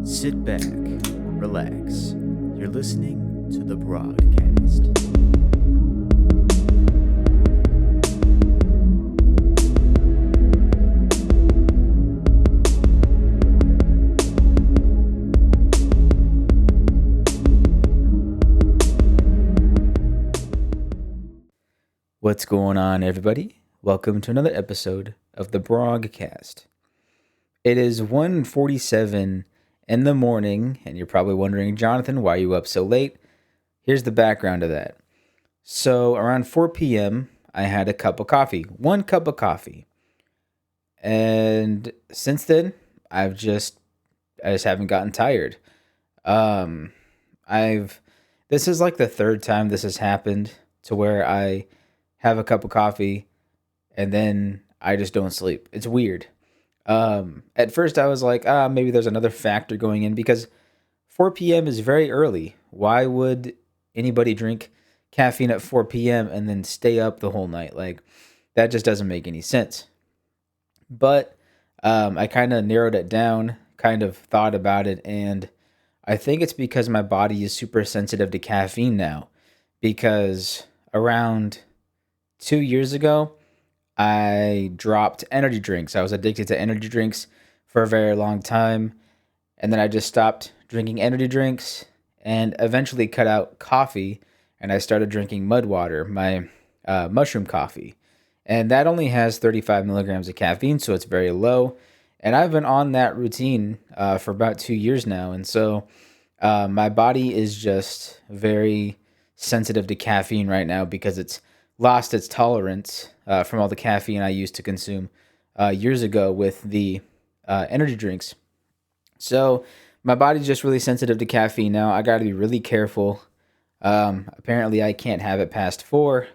Sit back, relax. You're listening to the Brogcast. What's going on, everybody? Welcome to another episode of the Brogcast. It is 1:47 in the morning, and you're probably wondering, Jonathan, why are you up so late? Here's the background of that. So around 4 p.m., I had a cup of coffee, one cup of coffee. And since then, I just haven't gotten tired. Um, I've, this is like the third time this has happened to where I have a cup of coffee and then I just don't sleep. It's weird. At first I was like, maybe there's another factor going in because 4 p.m. is very early. Why would anybody drink caffeine at 4 p.m. and then stay up the whole night? Like, that just doesn't make any sense. But I kind of narrowed it down, kind of thought about it, and I think it's because my body is super sensitive to caffeine now. Because around 2 years ago, I dropped energy drinks. I was addicted to energy drinks for a very long time. And then I just stopped drinking energy drinks and eventually cut out coffee. And I started drinking mud water, my mushroom coffee. And that only has 35 milligrams of caffeine, so it's very low. And I've been on that routine for about 2 years now. And so my body is just very sensitive to caffeine right now because it's lost its tolerance from all the caffeine I used to consume years ago with the energy drinks. So my body's just really sensitive to caffeine now. I got to be really careful. Apparently, I can't have it past 4.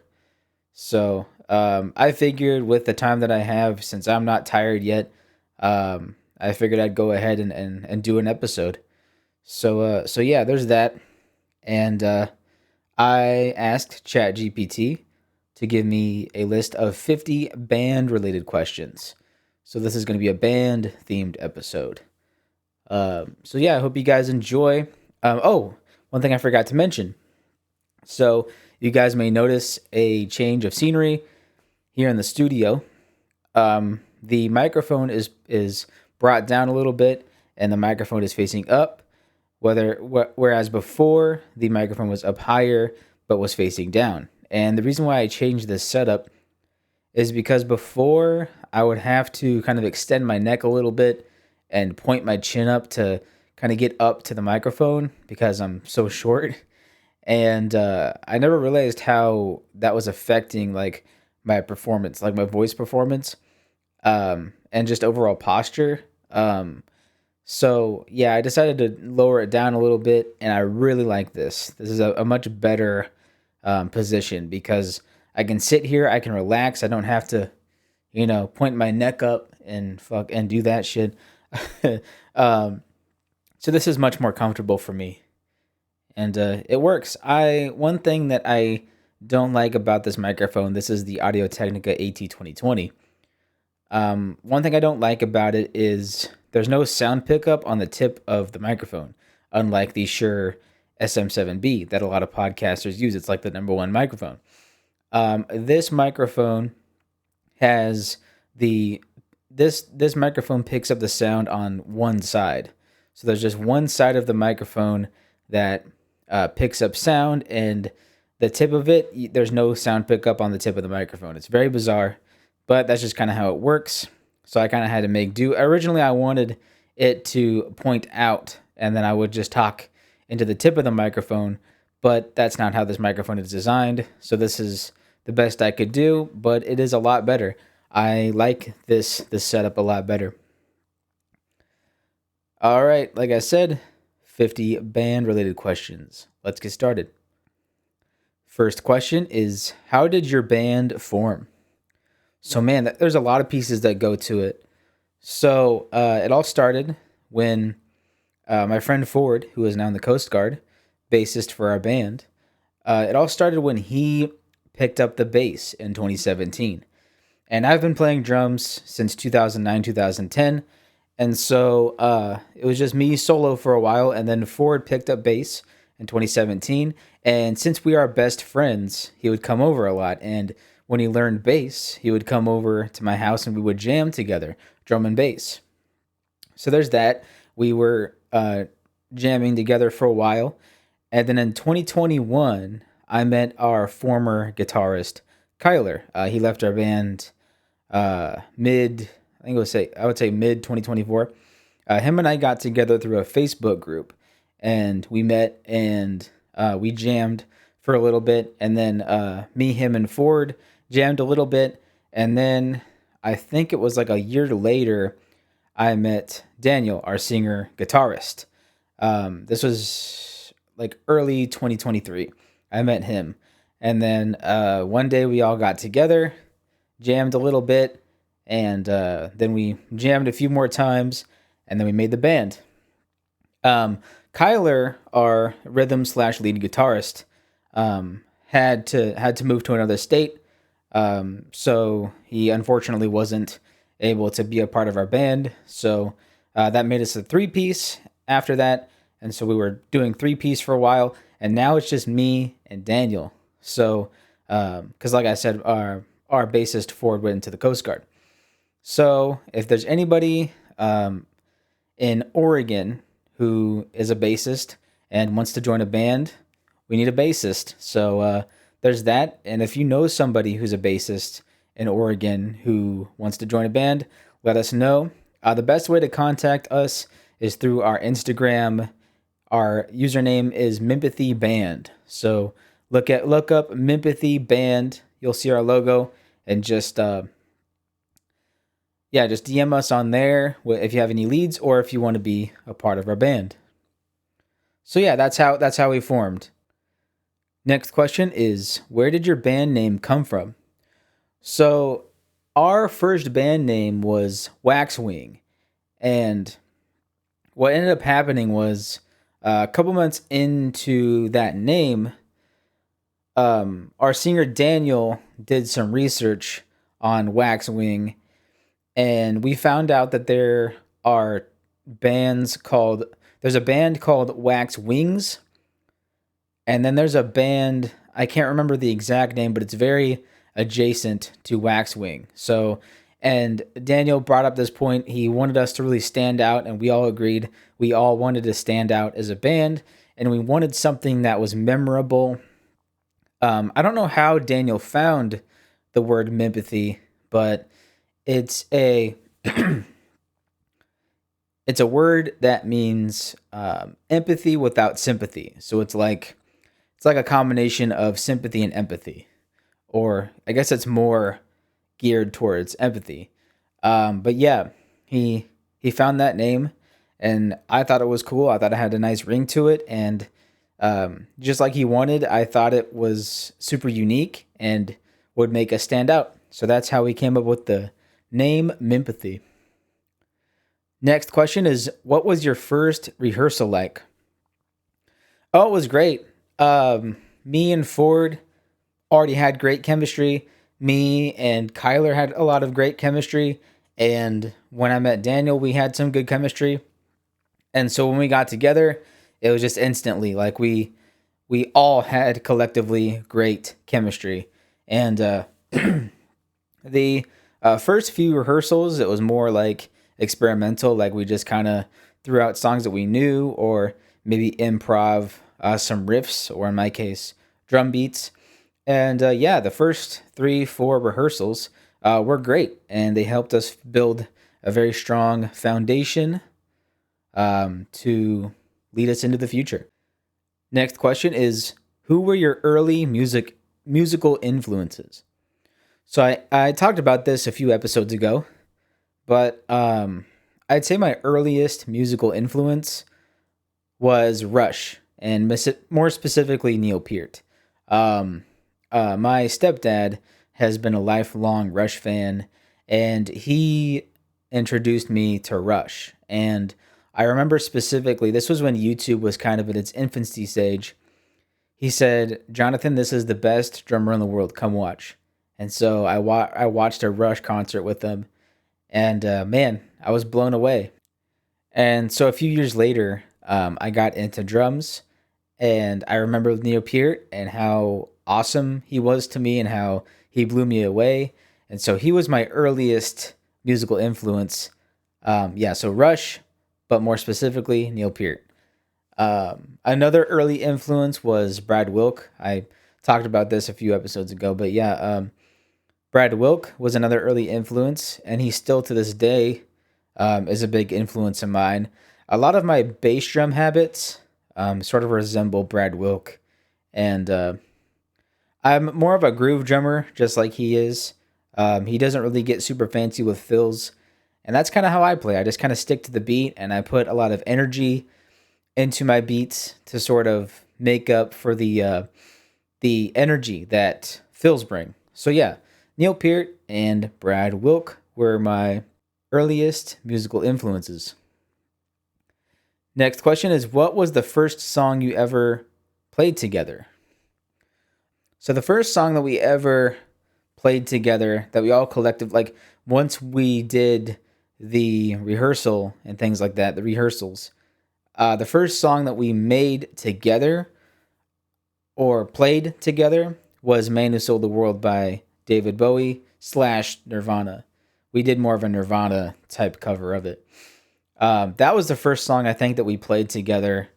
So I figured with the time that I have, since I'm not tired yet, I figured I'd go ahead and do an episode. So yeah, there's that. And I asked ChatGPT to give me a list of 50 band-related questions. So this is going to be a band-themed episode. So yeah, I hope you guys enjoy. One thing I forgot to mention. So you guys may notice a change of scenery here in the studio. The microphone is brought down a little bit, and the microphone is facing up. Whereas before the microphone was up higher but was facing down. And the reason why I changed this setup is because before I would have to kind of extend my neck a little bit and point my chin up to kind of get up to the microphone because I'm so short. And I never realized how that was affecting like my performance, like my voice performance, and just overall posture. So yeah, I decided to lower it down a little bit, and I really like this. This is a much better position because I can sit here, I can relax. I don't have to, point my neck up and do that shit. So this is much more comfortable for me, and it works. One thing that I don't like about this microphone, this is the Audio Technica AT2020. One thing I don't like about it is there's no sound pickup on the tip of the microphone, unlike the Shure SM7B that a lot of podcasters use. It's like the number one microphone. This microphone has this microphone picks up the sound on one side. So there's just one side of the microphone that picks up sound, and the tip of it, there's no sound pickup on the tip of the microphone. It's very bizarre, but that's just kind of how it works. So I kind of had to make do. Originally, I wanted it to point out, and then I would just talk into the tip of the microphone, but that's not how this microphone is designed. So this is the best I could do, but it is a lot better. I like this setup a lot better. All right, like I said, 50 band-related questions. Let's get started. First question is, how did your band form? So man, there's a lot of pieces that go to it. So it all started when my friend Ford, who is now in the Coast Guard, bassist for our band, it all started when he picked up the bass in 2017. And I've been playing drums since 2009, 2010, And so it was just me solo for a while, and then Ford picked up bass in 2017. And since we are best friends, he would come over a lot. And when he learned bass, he would come over to my house and we would jam together, drum and bass. So there's that. We were jamming together for a while. And then in 2021, I met our former guitarist, Kyler. He left our band mid, I think I would say mid 2024. Him and I got together through a Facebook group, and we met and we jammed for a little bit, and then me, him, and Ford jammed a little bit, and then I think it was like a year later, I met Daniel, our singer guitarist. This was like early 2023. I met him, and then one day we all got together, jammed a little bit, and then we jammed a few more times, and then we made the band. Um, Kyler, our rhythm slash lead guitarist, had to move to another state, so he unfortunately wasn't able to be a part of our band. So that made us a three piece after that, and so we were doing three piece for a while, and now it's just me and Daniel. So because like I said, our bassist Ford went into the Coast Guard. So if there's anybody in Oregon who is a bassist and wants to join a band, we need a bassist. So there's that. And if you know somebody who's a bassist in Oregon who wants to join a band, let us know. The best way to contact us is through our Instagram. Our username is Mimpathy Band. So look up Mimpathy Band. You'll see our logo, and just yeah, just DM us on there if you have any leads or if you want to be a part of our band. So yeah, that's how we formed. Next question is, where did your band name come from? So our first band name was Waxwing, and what ended up happening was a couple months into that name, our singer Daniel did some research on Waxwing, and we found out that are bands called there's a band called Wax Wings, and then there's a band, I can't remember the exact name, but it's very adjacent to Waxwing. So, and Daniel brought up this point. He wanted us to really stand out, and we all agreed. We all wanted to stand out as a band, and we wanted something that was memorable. I don't know how Daniel found the word mympathy, but it's a it's a word that means empathy without sympathy. So it's like a combination of sympathy and empathy, or I guess it's more geared towards empathy. But yeah, he found that name, and I thought it was cool. I thought it had a nice ring to it, and just like he wanted, I thought it was super unique and would make us stand out. So that's how we came up with the name Mimpathy. Next question is, what was your first rehearsal like? Oh, it was great. Me and Ford already had great chemistry. Me and Kyler had a lot of great chemistry. And when I met Daniel, we had some good chemistry. And so when we got together, it was just instantly like we all had collectively great chemistry. And the first few rehearsals, it was more like experimental, like we just kind of threw out songs that we knew, or maybe improv some riffs, or in my case, drum beats. And yeah, the first 3, 4 rehearsals were great, and they helped us build a very strong foundation to lead us into the future. Next question is, who were your early musical influences? So I talked about this a few episodes ago, but I'd say my earliest musical influence was Rush, and more specifically Neil Peart. Um, my stepdad has been a lifelong Rush fan, and he introduced me to Rush. And I remember specifically, this was when YouTube was kind of in its infancy stage. He said, "Jonathan, this is the best drummer in the world. Come watch." And so I watched a Rush concert with him, and man, I was blown away. And so a few years later, I got into drums, and I remember Neil Peart and how awesome he was to me and how he blew me away. And so he was my earliest musical influence. Yeah, so Rush, but more specifically, Neil Peart. Another early influence was Brad Wilk. I talked about this a few episodes ago, but yeah, Brad Wilk was another early influence, and he still to this day is a big influence of mine. A lot of my bass drum habits sort of resemble Brad Wilk, and I'm more of a groove drummer, just like he is. He doesn't really get super fancy with fills, and that's kind of how I play. I just kind of stick to the beat, and I put a lot of energy into my beats to sort of make up for the energy that fills bring. So yeah, Neil Peart and Brad Wilk were my earliest musical influences. Next question is, what was the first song you ever played together? So the first song that we ever played together that we all collective like once we did the rehearsal and things like that, the rehearsals, the first song that we made together or played together was "Man Who Sold the World" by David Bowie slash Nirvana. We did more of a Nirvana type cover of it. That was the first song I think that we played together.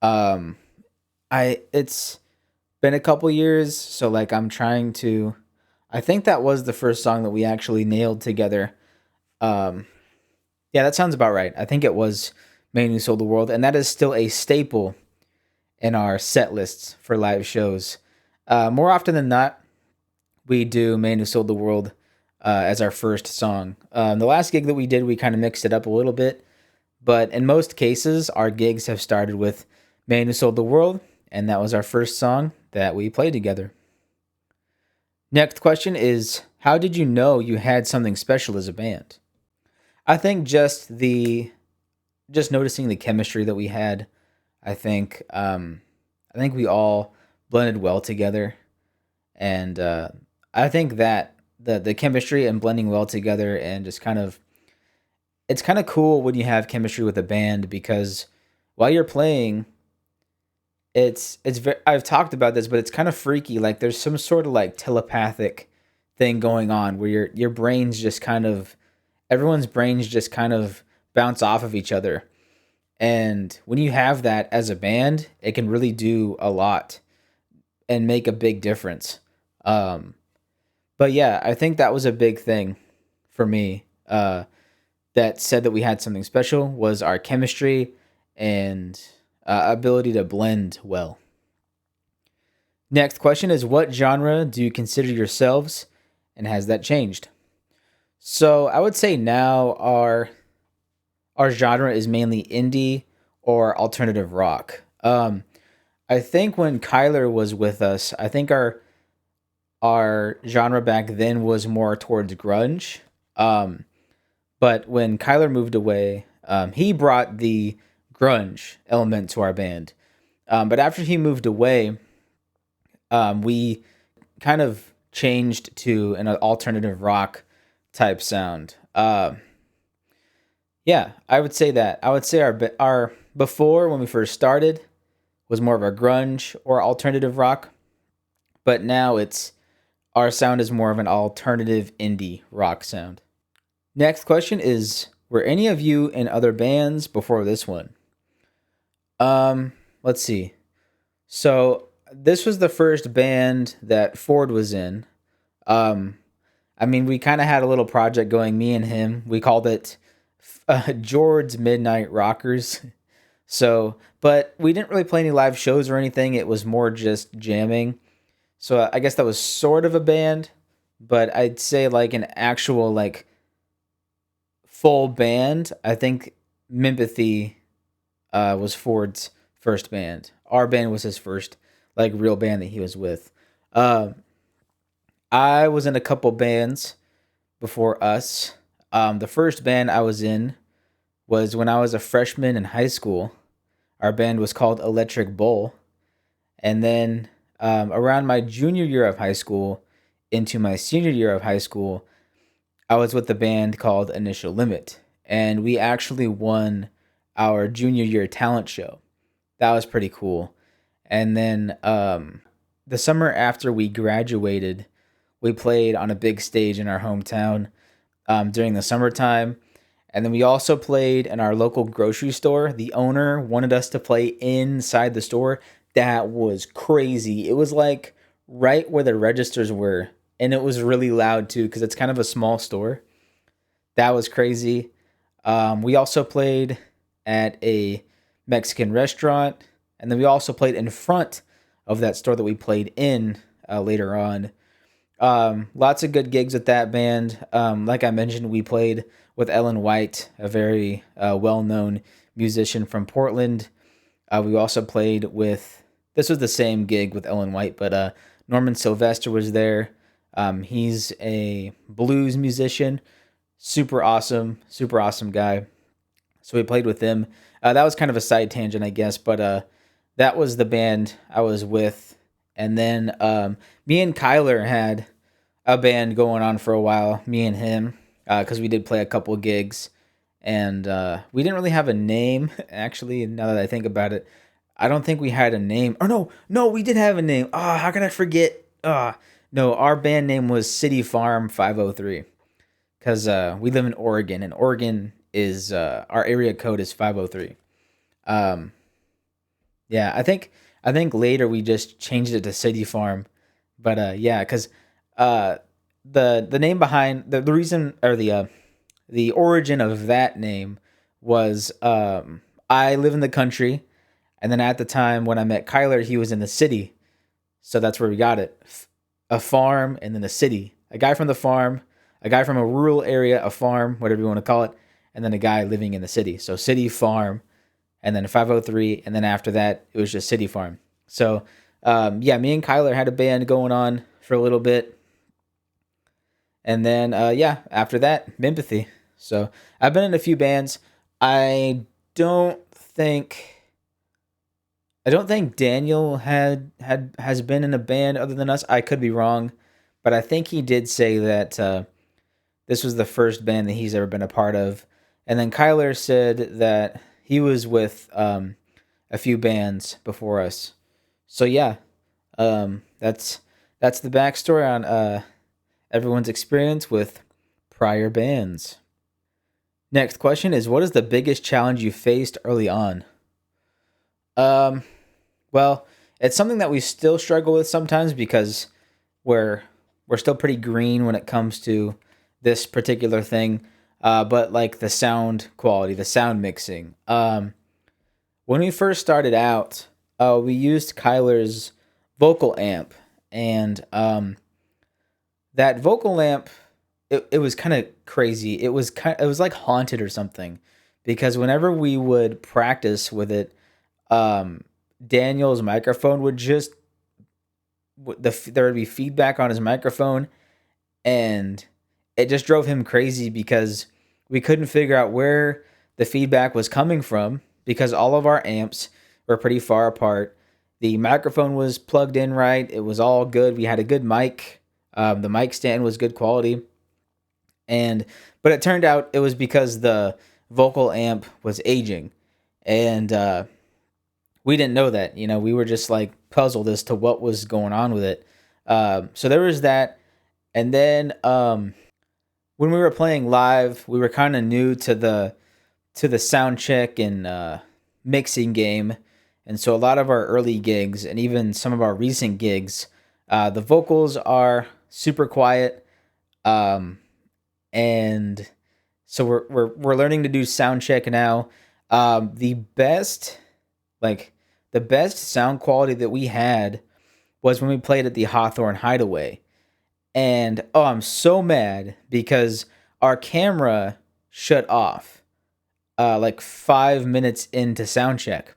Um, I it's been a couple years, so like I'm trying to. I think that was the first song that we actually nailed together. Um, yeah, that sounds about right. I think it was "Man Who Sold the World," and that is still a staple in our set lists for live shows. More often than not, we do "Man Who Sold the World" as our first song. The last gig that we did, we kind of mixed it up a little bit, but in most cases, our gigs have started with "Man Who Sold the World," and that was our first song that we played together. Next question is, how did you know you had something special as a band? I think just noticing the chemistry that we had. I think I think we all blended well together, and I think that the chemistry and blending well together and just kind of it's kind of cool when you have chemistry with a band because while you're playing, I've talked about this, but it's kind of freaky. Like there's some sort of like telepathic thing going on where your brains just kind of everyone's brains just kind of bounce off of each other. And when you have that as a band, it can really do a lot and make a big difference. Um, but yeah, I think that was a big thing for me. That said that we had something special was our chemistry and ability to blend well. Next question is, what genre do you consider yourselves, and has that changed? So I would say now our genre is mainly indie or alternative rock. I think when Kyler was with us, I think our genre back then was more towards grunge. Um, but when Kyler moved away, he brought the grunge element to our band. But after he moved away, we kind of changed to an alternative rock type sound. Yeah, I would say that. I would say our before when we first started was more of a grunge or alternative rock, but now it's our sound is more of an alternative indie rock sound. Next question is, were any of you in other bands before this one? Let's see. So this was the first band that Ford was in. Um, I mean, we kind of had a little project going, me and him. We called it George's Midnight Rockers. So, but we didn't really play any live shows or anything. It was more just jamming. So I guess that was sort of a band, but I'd say like an actual like full band. I think Mimpathy was Ford's first band. Our band was his first like real band that he was with. Um, I was in a couple bands before us. The first band I was in was when I was a freshman in high school. Our band was called Electric Bull. And then around my junior year of high school into my senior year of high school, I was with the band called Initial Limit. and we actually won our junior year talent show. That was pretty cool. And then the summer after we graduated, we played on a big stage in our hometown during the summertime. And then we also played in our local grocery store. The owner wanted us to play inside the store. That was crazy. It was like right where the registers were. And it was really loud too because it's kind of a small store. That was crazy. We also played at a Mexican restaurant. And then we also played in front of that store that we played in later on. Lots of good gigs with that band. Like I mentioned, we played with Ellen White, a very well-known musician from Portland. We also played with. This was the same gig with Ellen White, but Norman Sylvester was there. He's a blues musician, super awesome guy. So we played with them. That was kind of a side tangent, I guess, but that was the band I was with. And then me and Kyler had a band going on for a while, me and him, because we did play a couple gigs. And we didn't really have a name, actually, now that I think about it. I don't think we had a name. Or no, we did have a name. Oh, how can I forget? No, our band name was City Farm 503 because we live in Oregon, and Oregon is our area code is 503. Um, yeah, I think later we just changed it to City Farm, but yeah, because uh, the name behind the reason or the origin of that name was I live in the country, and then at the time when I met Kyler, he was in the city, so that's where we got it. A farm and then a city. A guy from the farm, a guy from a rural area, a farm, whatever you want to call it, and then a guy living in the city. So city farm, and then 503, and then after that, it was just city farm. So yeah, me and Kyler had a band going on for a little bit, and then yeah, after that, Mimpathy. So I've been in a few bands. I don't think I don't think Daniel has been in a band other than us. I could be wrong, but I think he did say that this was the first band that he's ever been a part of. And then Kyler said that he was with a few bands before us. So yeah, that's the backstory on everyone's experience with prior bands. Next question is, what is the biggest challenge you faced early on? Um, well, it's something that we still struggle with sometimes because we're we're still pretty green when it comes to this particular thing. But like the sound quality, the sound mixing. When we first started out, we used Kyler's vocal amp, and that vocal amp, it was kind of crazy. It was like haunted or something, because whenever we would practice with it, um, Daniel's microphone would just there would be feedback on his microphone, and it just drove him crazy because we couldn't figure out where the feedback was coming from because all of our amps were pretty far apart. The microphone was plugged in right. It was all good. We had a good mic. The mic stand was good quality. And but it turned out it was because the vocal amp was aging. And we didn't know that. We were just like puzzled as to what was going on with it. So there was that. And then when we were playing live, we were kind of new to the sound check and mixing game, and so a lot of our early gigs and even some of our recent gigs, the vocals are super quiet, um, and so we're learning to do sound check now. The best like the best sound quality that we had was when we played at the Hawthorne Hideaway. And oh, I'm so mad because our camera shut off like 5 minutes into sound check.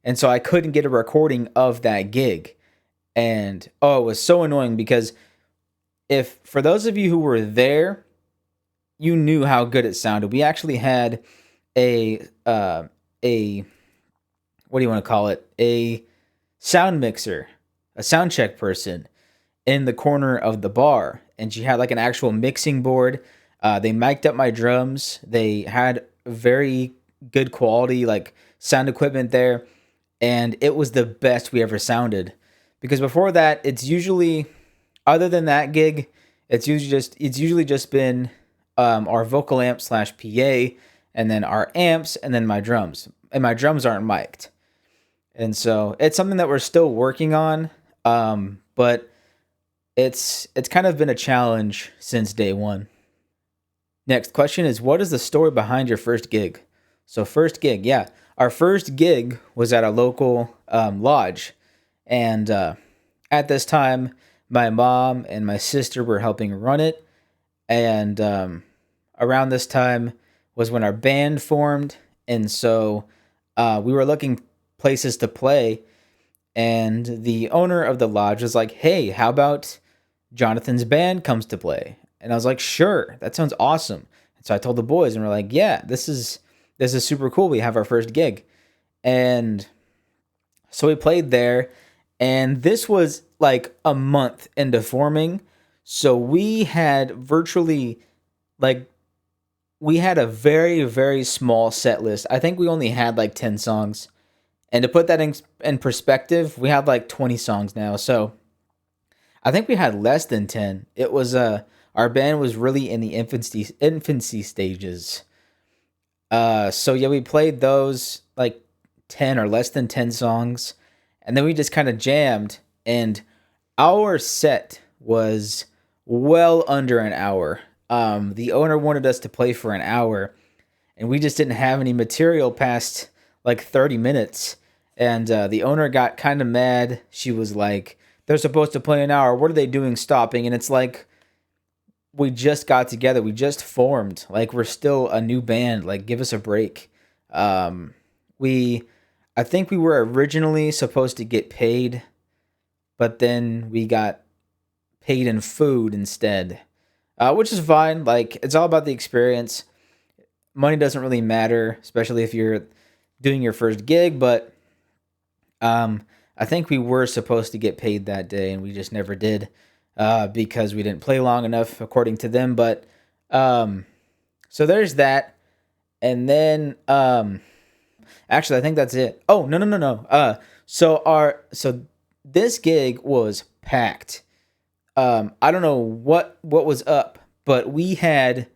And so I couldn't get a recording of that gig. And oh, it was so annoying because if for those of you who were there, you knew how good it sounded. We actually had a what do you want to call it? A sound mixer, a sound check person in the corner of the bar, and she had like an actual mixing board. They mic'd up my drums. They had very good quality like sound equipment there, and it was the best we ever sounded. Because before that, it's usually, other than that gig, it's usually just been our vocal amp slash PA, and then our amps, and then my drums. And my drums aren't mic'd, and so it's something that we're still working on. But it's kind of been a challenge since day one. Next question is, what is the story behind your first gig? So first gig, yeah, our first gig was at a local lodge, and at this time, my mom and my sister were helping run it, and around this time was when our band formed, and so we were looking places to play, and the owner of the lodge was like, "Hey, how about Jonathan's band comes to play?" And I was like, "Sure, that sounds awesome." And so I told the boys, and we're like, "Yeah, this is super cool. We have our first gig." And so we played there, and this was like a month into forming. So we had virtually, like, we had a very, very small set list. I think we only had like 10 songs. And to put that in perspective, we have like 20 songs now. So I think we had less than 10. It was our band was really in the infancy stages. So yeah, we played those like 10 or less than 10 songs, and then we just kind of jammed, and our set was well under an hour. The owner wanted us to play for an hour, and we just didn't have any material past like 30 minutes. And the owner got kind of mad. She was like, "They're supposed to play an hour. What are they doing stopping?" And it's like, we just got together. We just formed. Like, we're still a new band. Like, give us a break. Um, we, I think we were originally supposed to get paid, but then we got paid in food instead, which is fine. Like, it's all about the experience. Money doesn't really matter, especially if you're doing your first gig. But um, I think we were supposed to get paid that day, and we just never did, because we didn't play long enough, according to them. But um, so there's that, and then actually, I think that's it. Oh, no, no, no, no. So this gig was packed. I don't know what was up, but we had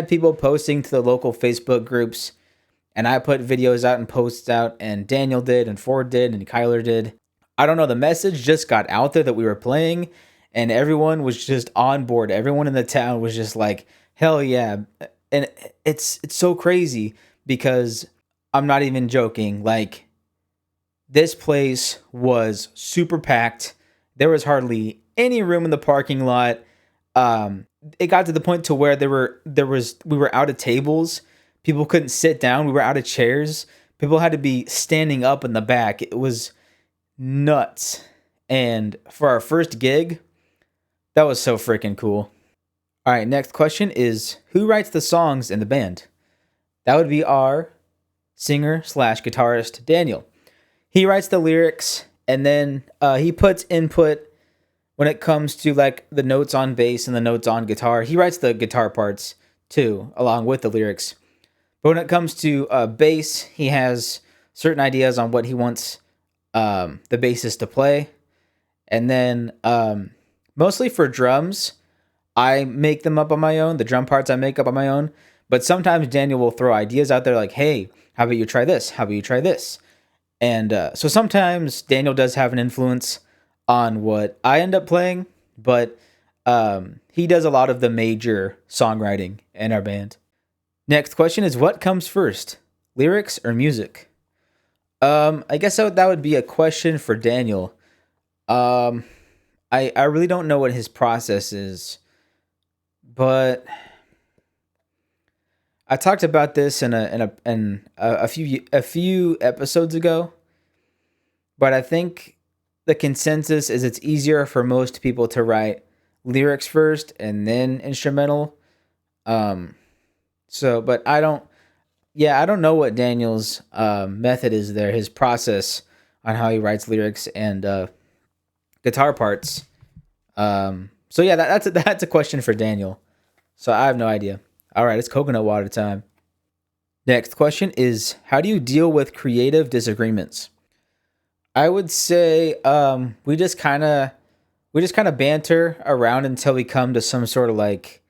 people posting to the local Facebook groups, and I put videos out and posts out, and Daniel did, and Ford did, and Kyler did. I don't know. The message just got out there that we were playing, and everyone was just on board. Everyone in the town was just like, "Hell yeah!" And it's so crazy because I'm not even joking. Like, this place was super packed. There was hardly any room in the parking lot. It got to the point to where we were out of tables. People couldn't sit down. We were out of chairs. People had to be standing up in the back. It was nuts. And for our first gig, that was so freaking cool. All right, next question is, who writes the songs in the band? That would be our singer slash guitarist, Daniel. He writes the lyrics, and then he puts input when it comes to like the notes on bass and the notes on guitar. He writes the guitar parts too, along with the lyrics. But when it comes to bass, he has certain ideas on what he wants the bassist to play. And then mostly for drums, I make them up on my own. The drum parts I make up on my own. But sometimes Daniel will throw ideas out there like, "Hey, how about you try this? How about you try this?" And so sometimes Daniel does have an influence on what I end up playing, but he does a lot of the major songwriting in our band. Next question is, what comes first, lyrics or music? I guess that would be a question for Daniel. Um, I really don't know what his process is, but I talked about this in a few episodes ago. But I think the consensus is it's easier for most people to write lyrics first and then instrumental. Um, but I don't know what Daniel's method is there, his process on how he writes lyrics and guitar parts. So yeah, that's a question for Daniel. So I have no idea. All right, it's coconut water time. Next question is, how do you deal with creative disagreements? I would say we just kind of banter around until we come to some sort of like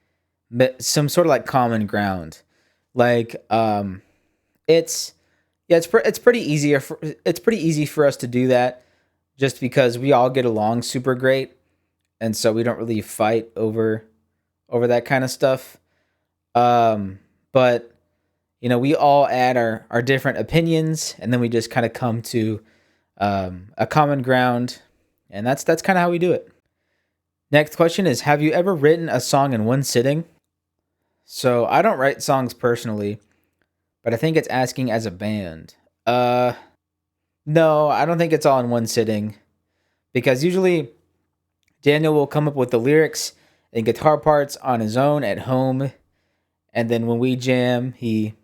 common ground. Like it's yeah, it's pretty easier for it's pretty easy for us to do that just because we all get along super great, and so we don't really fight over that kind of stuff. But we all add our different opinions, and then we just kind of come to a common ground, and that's kind of how we do it. Next question is: have you ever written a song in one sitting? So I don't write songs personally, but I think it's asking as a band. Uh, no, I don't think it's all in one sitting because usually Daniel will come up with the lyrics and guitar parts on his own at home, and then when we jam, he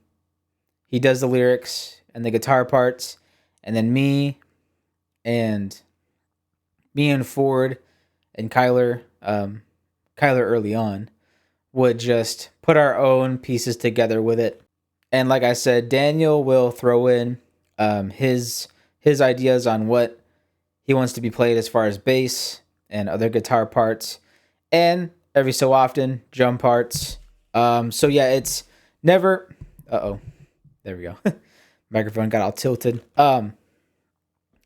does the lyrics and the guitar parts, and then and me and Ford and Kyler early on would just put our own pieces together with it. And like I said, Daniel will throw in his ideas on what he wants to be played as far as bass and other guitar parts, and every so often drum parts. So yeah, it's never. Uh oh, there we go. Microphone got all tilted.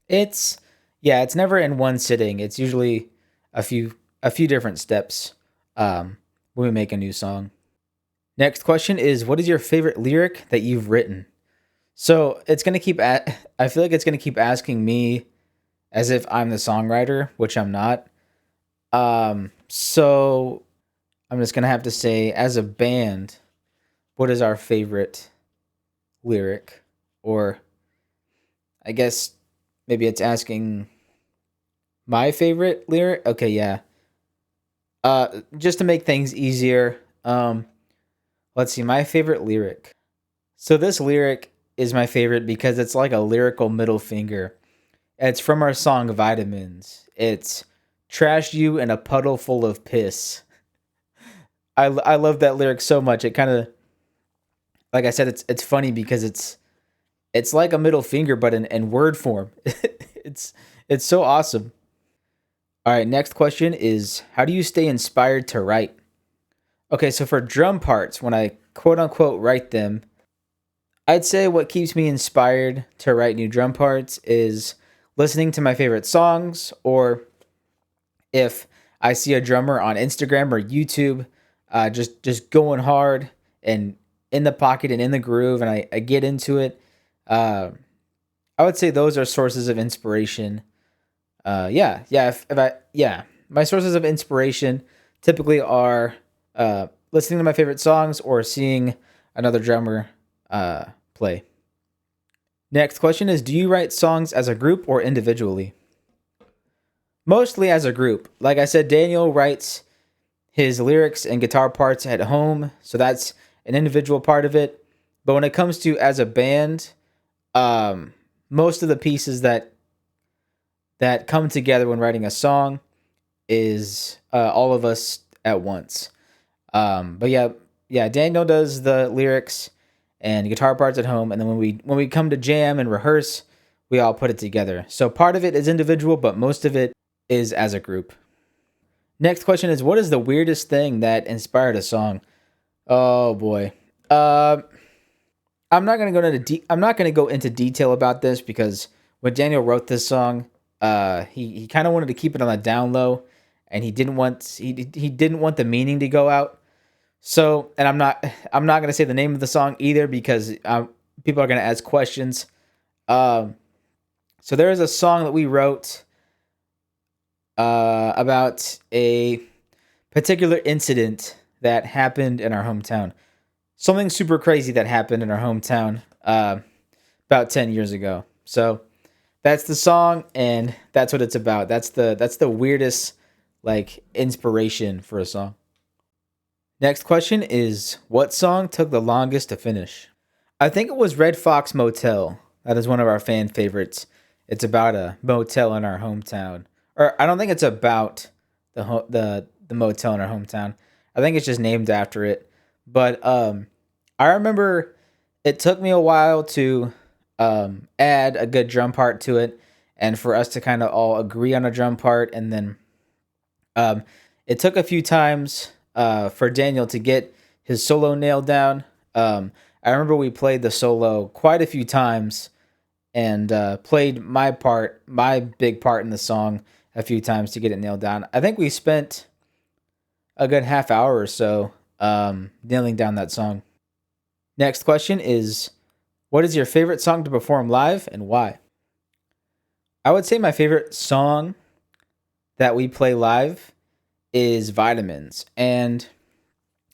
It's it's never in one sitting. It's usually a few different steps when we make a new song. Next question is, what is your favorite lyric that you've written? So it's gonna I feel like it's gonna keep asking me as if I'm the songwriter, which I'm not. So I'm just gonna have to say, as a band, what is our favorite lyric? Or I guess maybe it's asking my favorite lyric. Okay, yeah. Just to make things easier, let's see, my favorite lyric. So this lyric is my favorite because it's like a lyrical middle finger. It's from our song Vitamins. It's trash you in a puddle full of piss. I love that lyric so much. It kind of, like I said, it's funny because it's like a middle finger but in word form. it's it's so awesome. All right, next question is, how do you stay inspired to write? Okay, so for drum parts, when I quote unquote write them, I'd say what keeps me inspired to write new drum parts is listening to my favorite songs, or if I see a drummer on Instagram or YouTube, just going hard and in the pocket and in the groove, and I get into it. Uh, I would say those are sources of inspiration. If my sources of inspiration typically are listening to my favorite songs or seeing another drummer play. Next question is, do you write songs as a group or individually? Mostly as a group. Like I said, Daniel writes his lyrics and guitar parts at home, so that's an individual part of it. But when it comes to as a band, most of the pieces that come together when writing a song is all of us at once. But yeah, Daniel does the lyrics and guitar parts at home, and then when we come to jam and rehearse, we all put it together. So part of it is individual, but most of it is as a group. Next question is, what is the weirdest thing that inspired a song? Oh boy. Uh, I'm not gonna go into detail about this because when Daniel wrote this song, he kind of wanted to keep it on the down low, and he didn't want the meaning to go out. So, and I'm not gonna say the name of the song either because people are gonna ask questions. Um, so there is a song that we wrote about a particular incident that happened in our hometown. Something super crazy that happened in our hometown about 10 years ago. So that's the song, and that's what it's about. That's the weirdest like inspiration for a song. Next question is, what song took the longest to finish? I think it was Red Fox Motel. That is one of our fan favorites. It's about a motel in our hometown. Or I don't think it's about the motel in our hometown. I I think it's just named after it. But I remember it took me a while to add a good drum part to it, and for us to kind of all agree on a drum part, and then um, it took a few times for Daniel to get his solo nailed down. I remember we played the solo quite a few times and played my big part in the song, a few times to get it nailed down. I think we spent a good half hour or so nailing down that song. Next question is, what is your favorite song to perform live and why? I would say my favorite song that we play live is Vitamins. And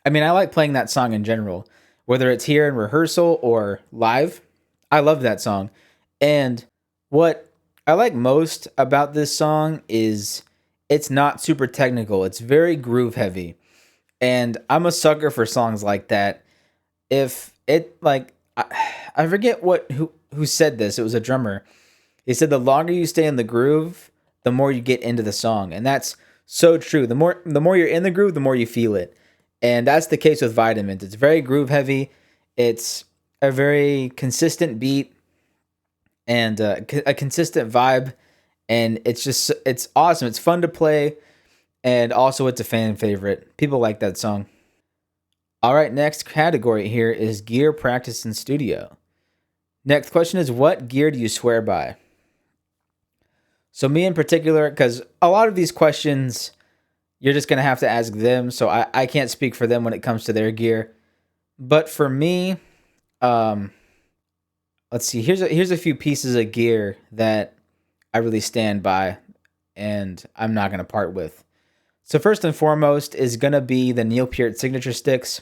I mean, I like playing that song in general, whether it's here in rehearsal or live. I love that song. And what I like most about this song is it's not super technical, it's very groove heavy. And I'm a sucker for songs like that. If it like I forget who said this. It was a drummer. He said the longer you stay in the groove, the more you get into the song. And that's so true. The more you're in the groove, the more you feel it. And that's the case with Vitamins. It's very groove heavy. It's a very consistent beat and a consistent vibe, and it's awesome. It's fun to play, and also it's a fan favorite. People like that song. All right, next category here is gear, practice, and studio. Next question is, what gear do you swear by? So me in particular, because a lot of these questions you're just gonna have to ask them, so I can't speak for them when it comes to their gear. But for me, um, let's see. Here's a few pieces of gear that I really stand by, and I'm not gonna part with. So first and foremost is gonna be the Neil Peart signature sticks.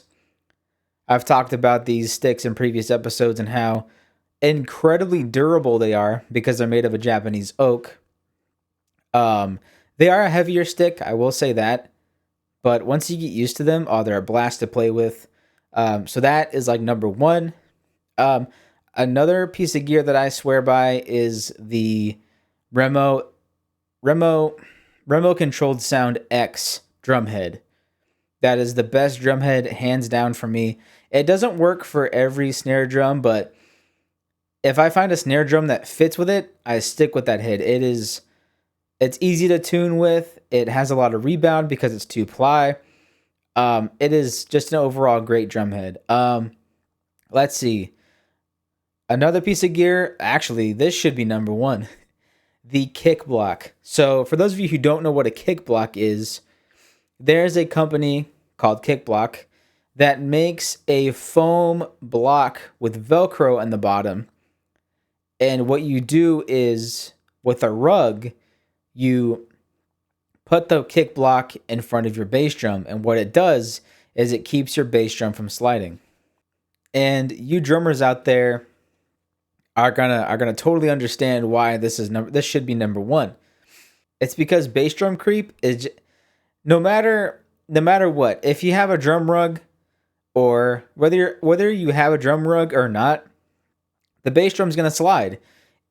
I've talked about these sticks in previous episodes and how incredibly durable they are because they're made of a Japanese oak. Um, they are a heavier stick, I will say that, but once you get used to them, oh, they're a blast to play with. So that is like number one. Um, Another piece of gear that I swear by is the Remo Remo Remo controlled sound X drumhead. That is the best drumhead hands down for me. It doesn't work for every snare drum, but if I find a snare drum that fits with it, I stick with that head. It's easy to tune with. It has a lot of rebound because it's two ply. It is just an overall great drumhead. Let's see. Another piece of gear, actually, this should be number one, the kick block. So, for those of you who don't know what a kick block is, there's a company called Kick Block that makes a foam block with Velcro on the bottom. And what you do is, with a rug, you put the kick block in front of your bass drum. And what it does is it keeps your bass drum from sliding. And you drummers out there are gonna totally understand why this should be number one. It's because bass drum creep is no matter what. If you have a drum rug, or whether you have a drum rug or not, the bass drum's gonna slide.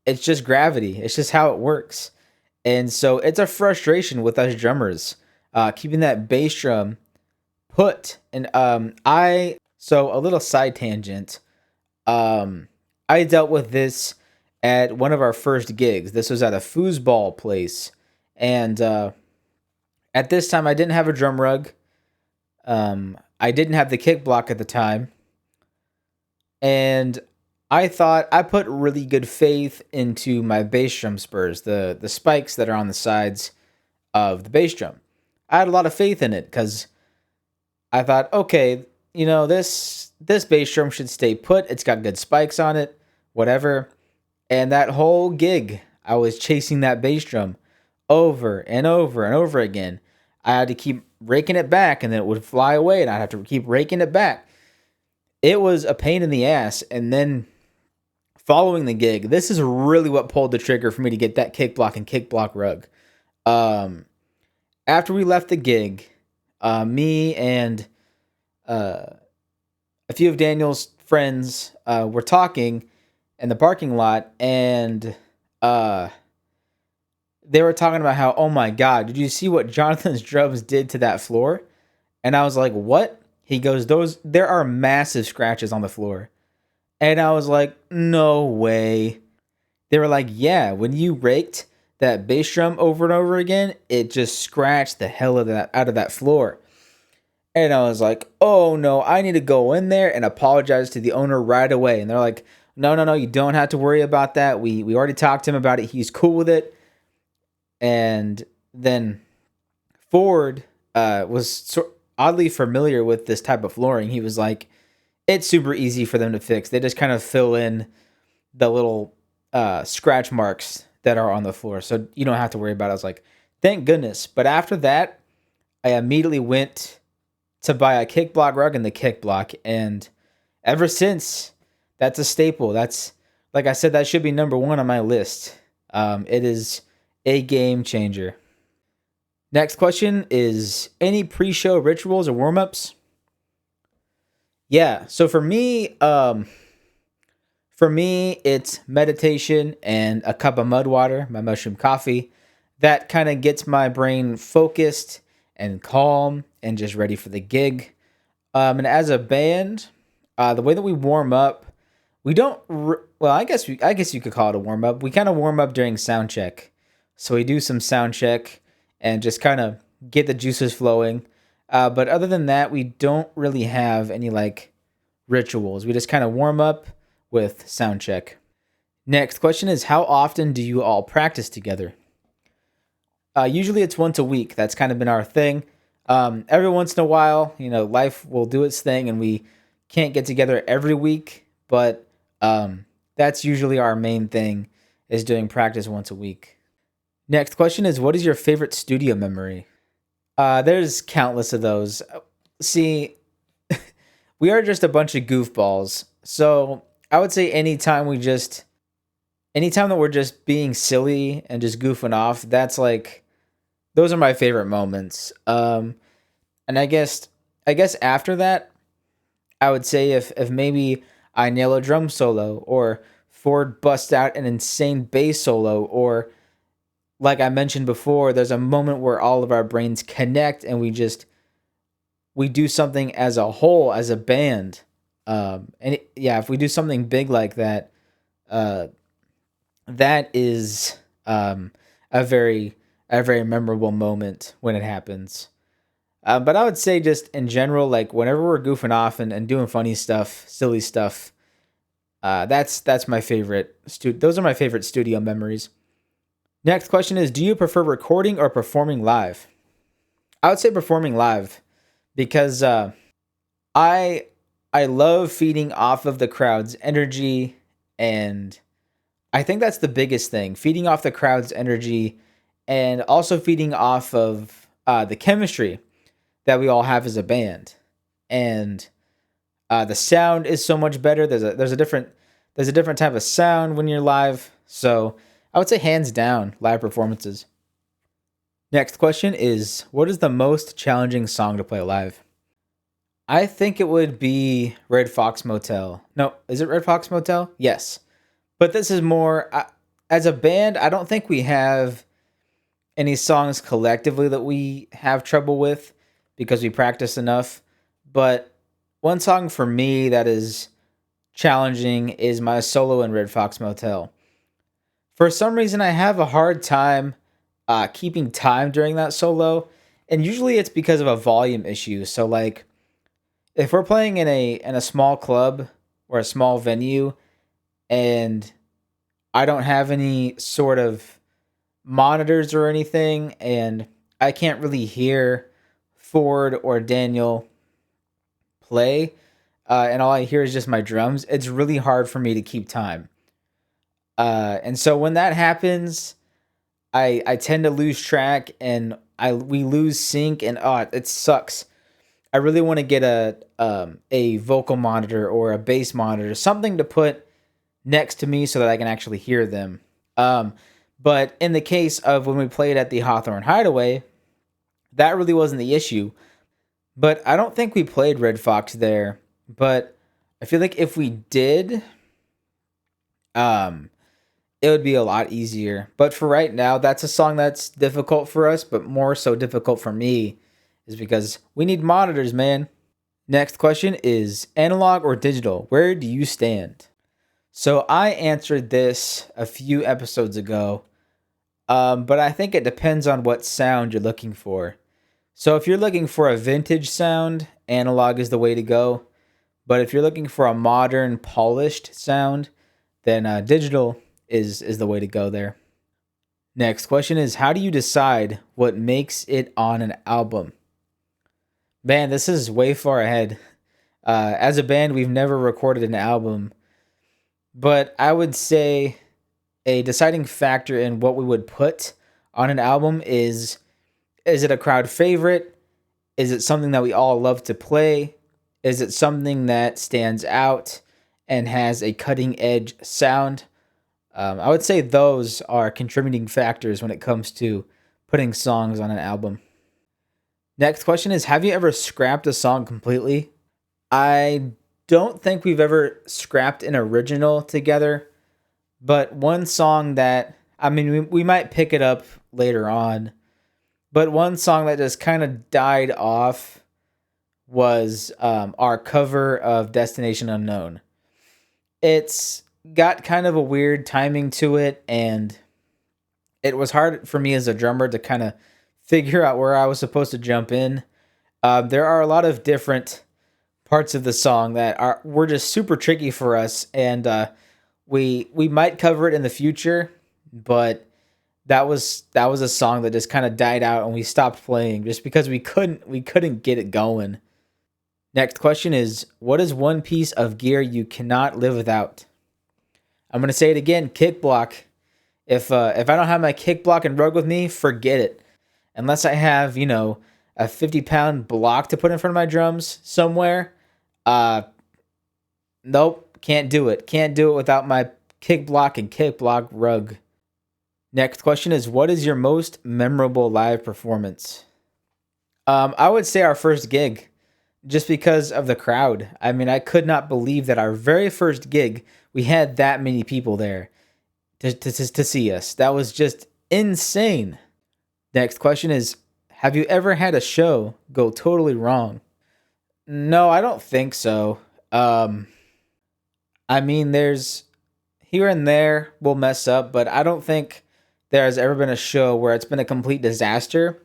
It's just gravity. It's just how it works. And so it's a frustration with us drummers, keeping that bass drum put. And I so a little side tangent. I dealt with this at one of our first gigs. This was at a foosball place, and at this time I didn't have a drum rug. I didn't have the kick block at the time, and I thought I put really good faith into my bass drum spurs, the spikes that are on the sides of the bass drum. I had a lot of faith in it because I thought, okay, this bass drum should stay put. It's got good spikes on it, whatever. And that whole gig, I was chasing that bass drum over and over and over again. I had to keep raking it back, and then it would fly away, and I'd have to keep raking it back. It was a pain in the ass. And then following the gig, this is really what pulled the trigger for me to get that kick block and kick block rug. Um, After we left the gig, me and a few of Daniel's friends were talking in the parking lot, and they were talking about how, oh my god, did you see what Jonathan's drums did to that floor? And I was like, what? He goes, there are massive scratches on the floor. And I was like, no way. They were like, yeah, when you raked that bass drum over and over again, it just scratched the hell of that out of that floor. And I was like, oh no, I need to go in there and apologize to the owner right away. And they're like, no, no, no, you don't have to worry about that. We already talked to him about it. He's cool with it. And then Ford was oddly familiar with this type of flooring. He was like, it's super easy for them to fix. They just kind of fill in the little scratch marks that are on the floor. So you don't have to worry about it. I was like, thank goodness. But after that, I immediately went to buy a kick block rug and the kick block. And ever since, that's a staple. That's, like I said, that should be number one on my list. It is a game changer. Next question is any pre-show rituals or warm-ups? Yeah. So for me, it's meditation and a cup of mud water, my mushroom coffee. That kind of gets my brain focused and calm and just ready for the gig. And as a band, the way that we warm up, we don't. Well, I guess you could call it a warm up. We kind of warm up during sound check, so we do some sound check and just kind of get the juices flowing. But other than that, we don't really have any like rituals. We just kind of warm up with sound check. Next question is how often do you all practice together? Usually it's once a week. That's kind of been our thing. Every once in a while, life will do its thing and we can't get together every week, but that's usually our main thing is doing practice once a week. Next question is what is your favorite studio memory? There's countless of those. See, we are just a bunch of goofballs. So I would say anytime that we're just being silly and just goofing off, that's like those are my favorite moments. And I guess after that, I would say if maybe I nail a drum solo or Ford busts out an insane bass solo or like I mentioned before, there's a moment where all of our brains connect and we do something as a whole as a band. Yeah, if we do something big like that, uh, that is a very memorable moment when it happens. But I would say just in general, like whenever we're goofing off and doing funny stuff, silly stuff, that's my favorite. Those are my favorite studio memories. Next question is: do you prefer recording or performing live? I would say performing live because I I love feeding off of the crowd's energy, and I think that's the biggest thing: feeding off the crowd's energy, and also feeding off of the chemistry that we all have as a band. And the sound is so much better. There's a different type of sound when you're live. So I would say hands down live performances. Next question is what is the most challenging song to play live? I think it would be Red Fox Motel. No, is it Red Fox Motel? Yes. But this is more as a band, I don't think we have any songs collectively that we have trouble with because we practice enough. But one song for me that is challenging is my solo in Red Fox Motel. For some reason, I have a hard time keeping time during that solo, and usually it's because of a volume issue. So, like, if we're playing in a small club or a small venue, and I don't have any sort of monitors or anything, and I can't really hear Ford or Daniel play, and all I hear is just my drums, it's really hard for me to keep time. And so when that happens, I tend to lose track and we lose sync, and it sucks. I really want to get a vocal monitor or a bass monitor, something to put next to me so that I can actually hear them. Um, but in the case of when we played at the Hawthorne Hideaway, that really wasn't the issue. But I don't think we played Red Fox there. But I feel like if we did, um, it would be a lot easier. But for right now, that's a song that's difficult for us, but more so difficult for me is because we need monitors, man. Next question is analog or digital? Where do you stand? So I answered this a few episodes ago, but I think it depends on what sound you're looking for. So if you're looking for a vintage sound, analog is the way to go. But if you're looking for a modern, polished sound, then digital is the way to go there. Next question is how do you decide what makes it on an album? Man, this is way far ahead. As a band, we've never recorded an album, but I would say a deciding factor in what we would put on an album is it a crowd favorite? Is it something that we all love to play? Is it something that stands out and has a cutting edge sound? I would say those are contributing factors when it comes to putting songs on an album. Next question is have you ever scrapped a song completely? I don't think we've ever scrapped an original together, but one song that, I mean, we might pick it up later on, but one song that just kind of died off was our cover of Destination Unknown. It's got kind of a weird timing to it, and it was hard for me as a drummer to kind of figure out where I was supposed to jump in. There are a lot of different parts of the song that are were just super tricky for us, and we might cover it in the future, but that was a song that just kind of died out and we stopped playing just because we couldn't get it going. Next question is what is one piece of gear you cannot live without? I'm gonna say it again, kick block. If I don't have my kick block and rug with me, forget it. Unless I have, a 50-pound block to put in front of my drums somewhere, uh nope, can't do it. Can't do it without my kick block and kick block rug. Next question is what is your most memorable live performance? I would say our first gig, just because of the crowd. I mean, I could not believe that our very first gig, we had that many people there to see us. That was just insane. Next question is have you ever had a show go totally wrong? No, I don't think so. I mean, there's here and there we'll mess up, but I don't think there has ever been a show where it's been a complete disaster.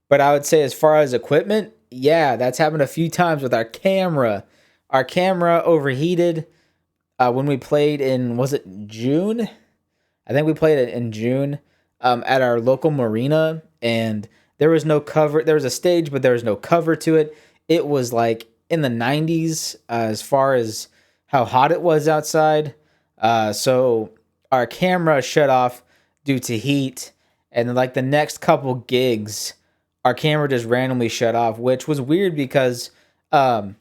But I would say, as far as equipment, yeah, that's happened a few times with our camera. Our camera overheated when we played in, was it June? I think we played it in June at our local marina, and there was no cover. There was a stage, but there was no cover to it. It was like in the 90s as far as how hot it was outside. So our camera shut off due to heat, and then like the next couple gigs, our camera just randomly shut off, which was weird because um,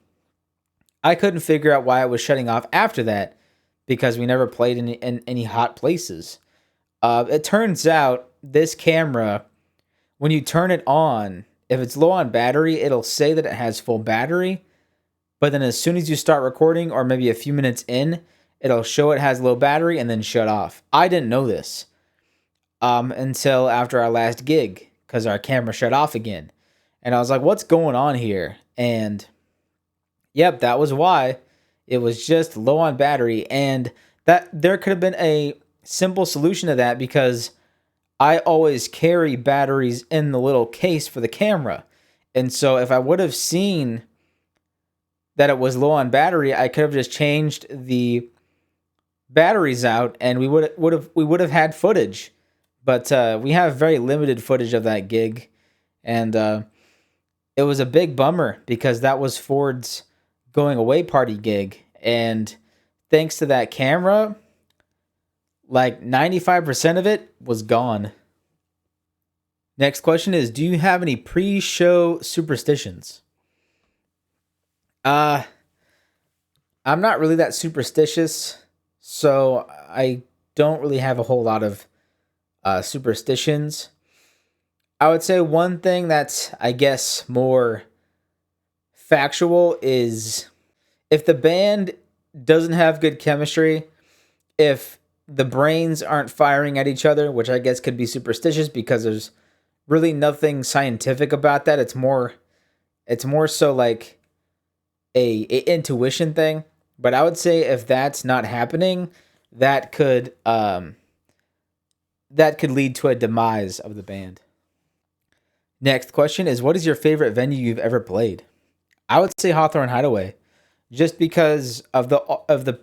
I couldn't figure out why it was shutting off after that because we never played in any hot places. It turns out this camera, when you turn it on, if it's low on battery, it'll say that it has full battery. But then as soon as you start recording, or maybe a few minutes in, it'll show it has low battery and then shut off. I didn't know this until after our last gig because our camera shut off again. And I was like, what's going on here? And yep, that was why. It was just low on battery. And that there could have been a simple solution to that because I always carry batteries in the little case for the camera. And so if I would have seen that it was low on battery, I could have just changed the batteries out and we would have had footage. But we have very limited footage of that gig. And it was a big bummer because that was Ford's going away party gig. And thanks to that camera, like 95% of it was gone. Next question is do you have any pre-show superstitions? Uh I'm not really that superstitious, so I don't really have a whole lot of superstitions. I would say one thing that's, I guess, more factual is if the band doesn't have good chemistry, if the brains aren't firing at each other, which I guess could be superstitious because there's really nothing scientific about that. It's more It's more so like a intuition thing. But I would say if that's not happening, that could that could lead to a demise of the band. Next question is, what is your favorite venue you've ever played? I would say Hawthorne Hideaway, just because of the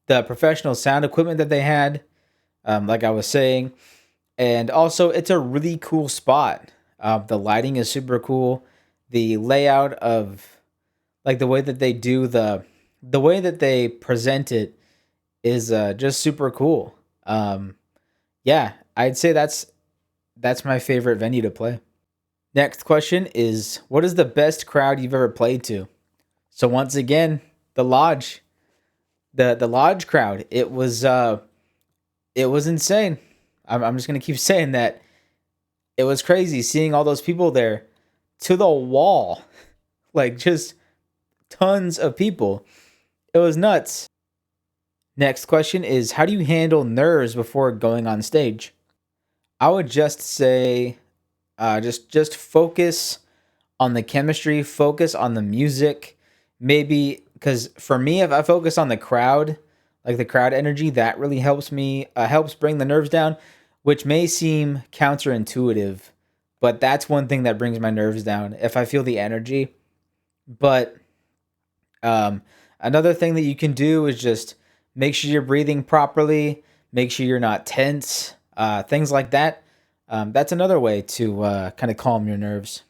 professional sound equipment that they had. Like I was saying, and also it's a really cool spot. The lighting is super cool. The layout of like the way that they do the way that they present it is just super cool. Yeah, I'd say that's my favorite venue to play. Next question is, what is the best crowd you've ever played to? So once again, the lodge, the lodge crowd. It was insane. I'm just gonna keep saying that it was crazy seeing all those people there to the wall, like just tons of people. It was nuts. Next question is, how do you handle nerves before going on stage? I would just say, just focus on the chemistry, focus on the music. Maybe because for me, if I focus on the crowd, like the crowd energy, that really helps me, helps bring the nerves down, which may seem counterintuitive, but that's one thing that brings my nerves down if I feel the energy. But um, another thing that you can do is just make sure you're breathing properly, make sure you're not tense, things like that. That's another way to kind of calm your nerves.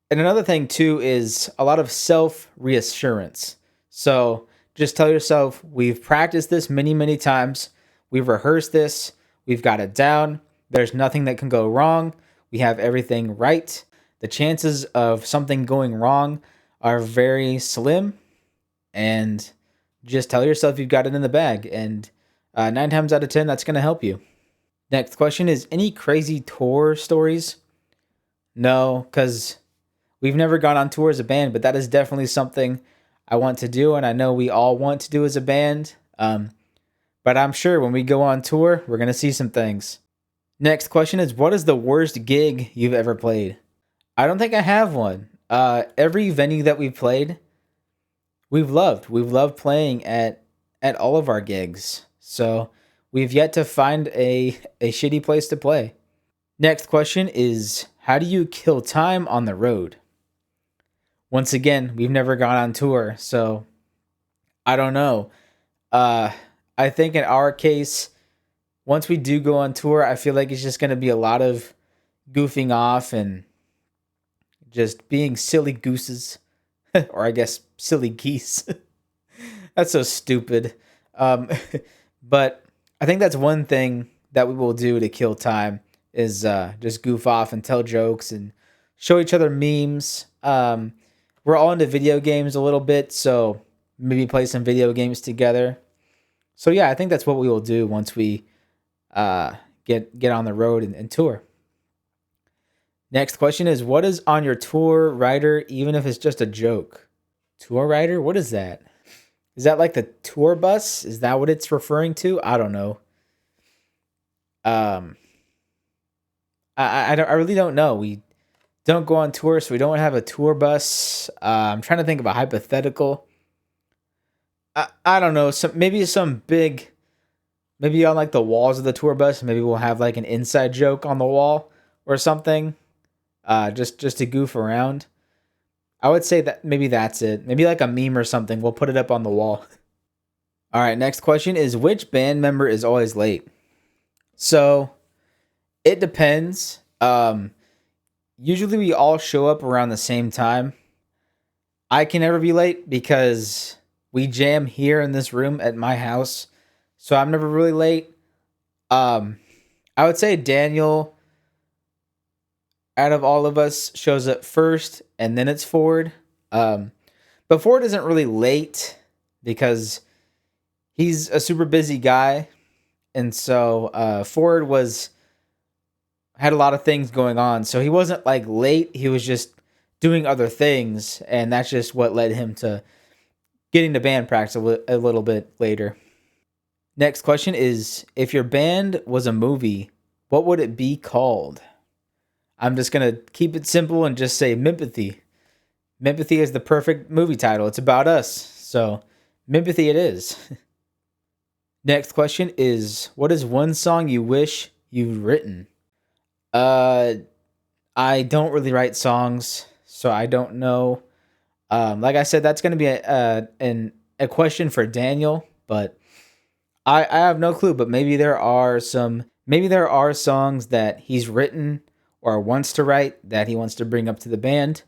And another thing too is a lot of self reassurance. So just tell yourself, we've practiced this many, many times. We've rehearsed this. We've got it down. There's nothing that can go wrong. We have everything right. The chances of something going wrong are very slim. And just tell yourself you've got it in the bag. And 9 times out of 10, that's going to help you. Next question is, any crazy tour stories? No, because we've never gone on tour as a band, but that is definitely something I want to do, and I know we all want to do as a band. But I'm sure when we go on tour, we're gonna see some things. Next question is, what is the worst gig you've ever played? I don't think I have one. Every venue that we've played, we've loved. We've loved playing at all of our gigs. So we've yet to find a shitty place to play. Next question is, how do you kill time on the road? Once again, we've never gone on tour, so I don't know. Uh, I think in our case, once we do go on tour, I feel like it's just going to be a lot of goofing off and just being silly gooses, or I guess silly geese. That's so stupid. Um, but I think that's one thing that we will do to kill time is just goof off and tell jokes and show each other memes. We're all into video games a little bit, so maybe play some video games together. So yeah, I think that's what we will do once we uh, get on the road and tour. Next question is, what is on your tour rider, even if it's just a joke? Tour rider? What is that? Is that like the tour bus? Is that what it's referring to? I don't know. Um, I really don't know. We don't go on tour, so we don't have a tour bus. I'm trying to think of a hypothetical. I don't know. Some big, maybe on like the walls of the tour bus. Maybe we'll have like an inside joke on the wall or something. Just to goof around. I would say that maybe that's it. Maybe like a meme or something. We'll put it up on the wall. All right. Next question is, which band member is always late? So it depends. Usually we all show up around the same time. I can never be late because we jam here in this room at my house. So I'm never really late. Um, I would say Daniel, out of all of us, shows up first and then it's Ford. Um, but Ford isn't really late because he's a super busy guy. And so Ford was had a lot of things going on. So he wasn't like late. He was just doing other things. And that's just what led him to getting to band practice a little bit later. Next question is, if your band was a movie, what would it be called? I'm just going to keep it simple and just say Mimpathy. Mimpathy is the perfect movie title. It's about us. So, Mimpathy it is. Next question is, what is one song you wish you'd written? Uh, I don't really write songs, so I don't know. Like I said, that's going to be a question for Daniel, but I have no clue. But maybe there are songs that he's written or wants to write that he wants to bring up to the band.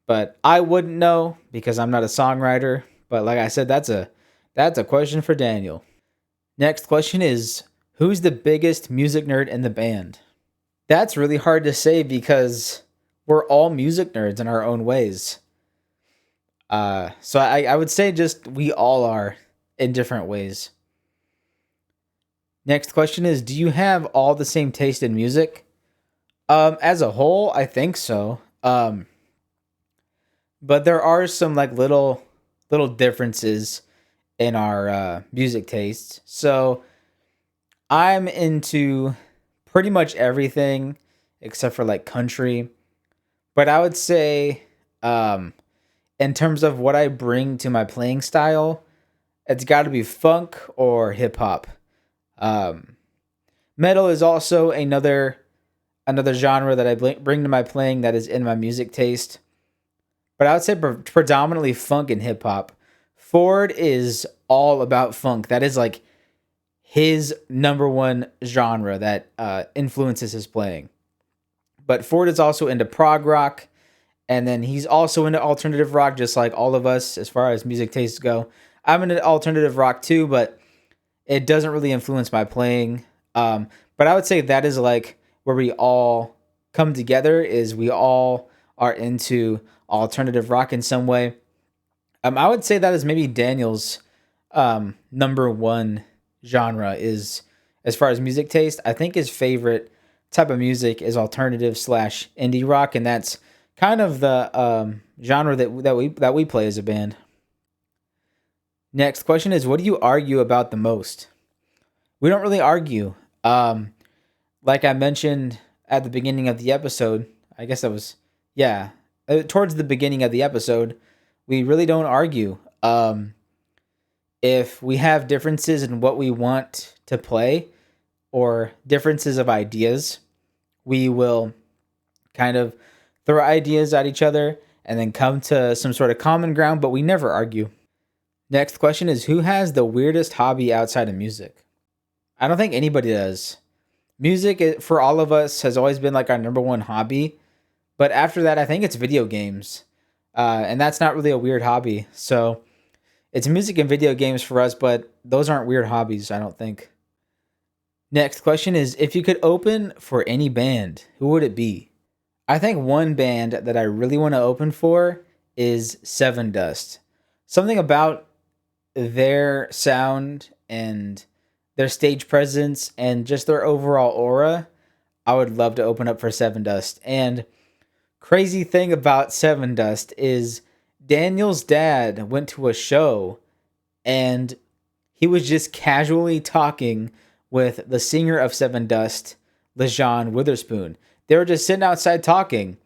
But I wouldn't know because I'm not a songwriter. But like I said, that's a question for Daniel. Next question is, who's the biggest music nerd in the band? That's really hard to say because we're all music nerds in our own ways. So I would say just we all are in different ways. Next question is, do you have all the same taste in music? As a whole, I think so. But there are some like little differences in our music tastes. So I'm into pretty much everything except for like country. But I would say, in terms of what I bring to my playing style, it's got to be funk or hip hop. Um, Metal is also another genre that I bring to my playing that is in my music taste. But I would say predominantly funk and hip hop. Ford is all about funk. That is like his number one genre that influences his playing. But Ford is also into prog rock, and then he's also into alternative rock, just like all of us as far as music tastes go. I'm into alternative rock too, but it doesn't really influence my playing. But I would say that is like where we all come together. Is we all are into alternative rock in some way. I would say that is maybe Daniel's number one genre is as far as music taste. I think his favorite type of music is alternative slash indie rock, and that's kind of the genre that we play as a band. Next question is, what do you argue about the most? We don't really argue. Um, like I mentioned at the beginning of the episode, I guess that was, yeah, towards the beginning of the episode, we really don't argue. If we have differences in what we want to play or differences of ideas, we will kind of throw ideas at each other and then come to some sort of common ground, but we never argue. Next question is, who has the weirdest hobby outside of music? I don't think anybody does. Music for all of us has always been like our number one hobby, but after that, I think it's video games, and that's not really a weird hobby. So it's music and video games for us, but those aren't weird hobbies, I don't think. Next question is, if you could open for any band, who would it be? I think one band that I really want to open for is Seven Dust. Something about their sound and their stage presence and just their overall aura, I would love to open up for Seven Dust. And crazy thing about Seven Dust is Daniel's dad went to a show and he was just casually talking with the singer of Seven Dust, LeJean Witherspoon. They were just sitting outside talking,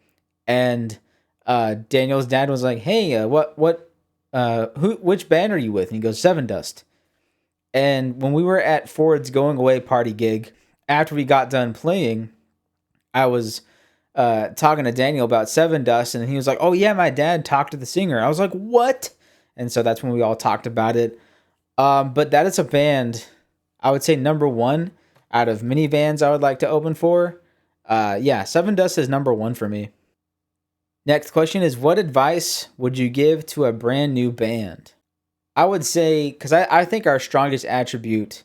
and Daniel's dad was like, "Hey, which band are you with?" And he goes, "Seven Dust." And when we were at Ford's going away party gig, after we got done playing, I was talking to Daniel about Seven Dust, and he was like, "Oh yeah, my dad talked to the singer." I was like, "What?" And so that's when we all talked about it. But that is a band, I would say number one out of many bands I would like to open for. Yeah, Seven Dust is number one for me. Next question is, what advice would you give to a brand new band? I would say, because I think our strongest attribute,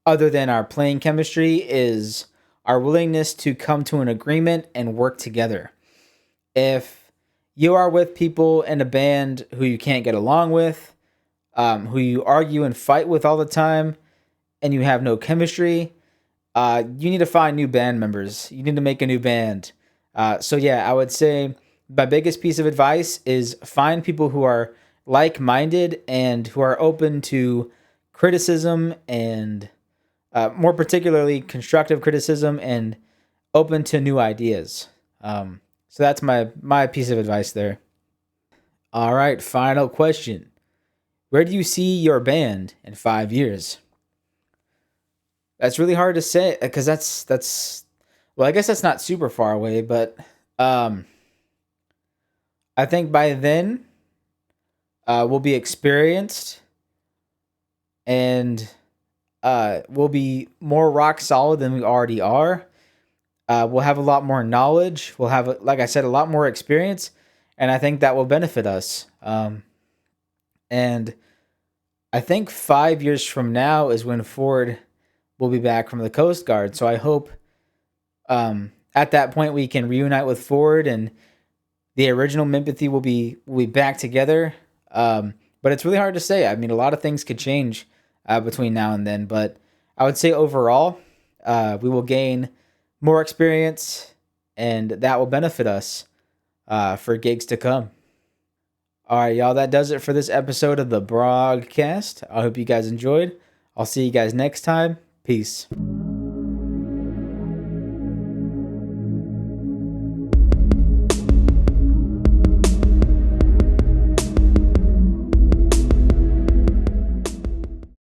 other than our playing chemistry, is our willingness to come to an agreement and work together. If you are with people in a band who you can't get along with, who you argue and fight with all the time, and you have no chemistry, you need to find new band members. You need to make a new band. So yeah, I would say my biggest piece of advice is find people who are like-minded and who are open to criticism and more particularly constructive criticism and open to new ideas. So that's my piece of advice there. All right, final question. Where do you see your band in 5 years? That's really hard to say because that's well, I guess that's not super far away, but um, I think by then we'll be experienced and we'll be more rock solid than we already are. We'll have a lot more knowledge. We'll have, like I said, a lot more experience, and I think that will benefit us. And I think 5 years from now is when Ford will be back from the Coast Guard. So I hope at that point we can reunite with Ford and the original Mimpathy will be back together. But it's really hard to say. I mean, a lot of things could change between now and then. But I would say overall, we will gain more experience, and that will benefit us for gigs to come. All right, y'all. That does it for this episode of the Brogcast. I hope you guys enjoyed. I'll see you guys next time. Peace.